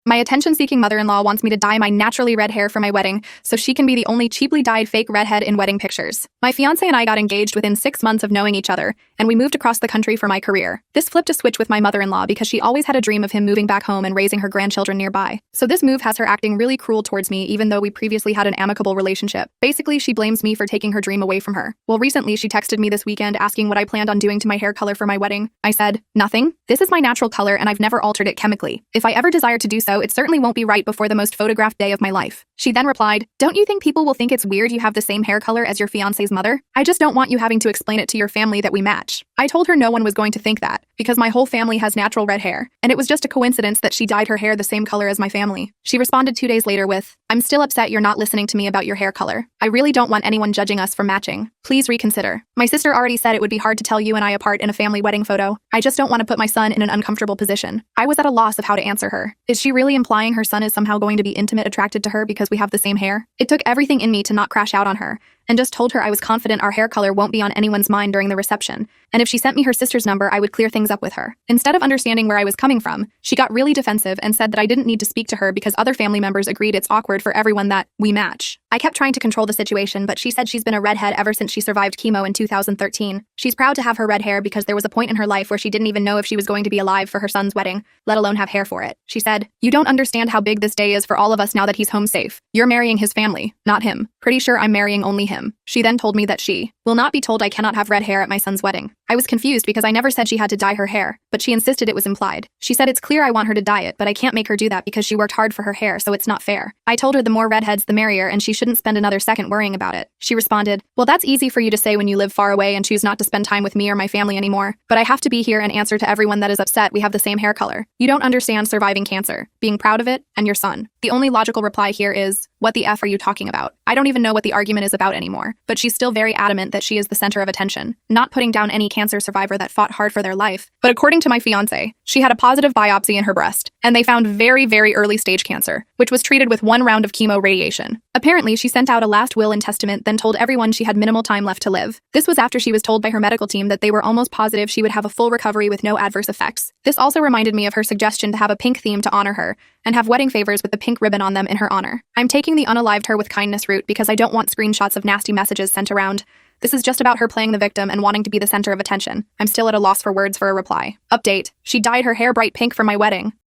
My attention-seeking mother-in-law wants me to dye my naturally red hair for my wedding so she can be the only cheaply dyed fake redhead in wedding pictures. My fiancé and I got engaged within 6 months of knowing each other, and we moved across the country for my career. This flipped a switch with my mother-in-law because she always had a dream of him moving back home and raising her grandchildren nearby. So this move has her acting really cruel towards me even though we previously had an amicable relationship. Basically, she blames me for taking her dream away from her. Well, recently she texted me this weekend asking what I planned on doing to my hair color for my wedding. I said, nothing. This is my natural color and I've never altered it chemically. If I ever desire to do so, it certainly won't be right before the most photographed day of my life. She then replied, don't you think people will think it's weird you have the same hair color as your fiancé's mother? I just don't want you having to explain it to your family that we match. I told her no one was going to think that, because my whole family has natural red hair, and it was just a coincidence that she dyed her hair the same color as my family. She responded 2 days later with, I'm still upset you're not listening to me about your hair color. I really don't want anyone judging us for matching. Please reconsider. My sister already said it would be hard to tell you and I apart in a family wedding photo. I just don't want to put my son in an uncomfortable position. I was at a loss of how to answer her. Is she really implying her son is somehow going to be intimate attracted to her because we have the same hair? It took everything in me to not crash out on her, and just told her I was confident our hair color won't be on anyone's mind during the reception, and if she sent me her sister's number, I would clear things up with her. Instead of understanding where I was coming from, she got really defensive and said that I didn't need to speak to her because other family members agreed it's awkward for everyone that we match. I kept trying to control the situation, but she said she's been a redhead ever since she survived chemo in 2013. She's proud to have her red hair because there was a point in her life where she didn't even know if she was going to be alive for her son's wedding, let alone have hair for it. She said, you don't understand how big this day is for all of us now that he's home safe. You're marrying his family, not him. Pretty sure I'm marrying only him. She then told me that she will not be told I cannot have red hair at my son's wedding. I was confused because I never said she had to dye her hair, but she insisted it was implied. She said it's clear I want her to dye it, but I can't make her do that because she worked hard for her hair, so it's not fair. I told her the more redheads the merrier and she shouldn't spend another second worrying about it. She responded, well, that's easy for you to say when you live far away and choose not to spend time with me or my family anymore, but I have to be here and answer to everyone that is upset we have the same hair color. You don't understand surviving cancer, being proud of it, and your son. The only logical reply here is, what the F are you talking about? I don't even know what the argument is about anymore, but she's still very adamant that she is the center of attention, not putting down any cancer survivor that fought hard for their life. But according to my fiancé, she had a positive biopsy in her breast, and they found very, very early stage cancer, which was treated with 1 round of chemo radiation. Apparently, she sent out a last will and testament, then told everyone she had minimal time left to live. This was after she was told by her medical team that they were almost positive she would have a full recovery with no adverse effects. This also reminded me of her suggestion to have a pink theme to honor her, and have wedding favors with the pink ribbon on them in her honor. I'm taking the unalived her with kindness route because I don't want screenshots of nasty messages sent around. This is just about her playing the victim and wanting to be the center of attention. I'm still at a loss for words for a reply. Update: she dyed her hair bright pink for my wedding.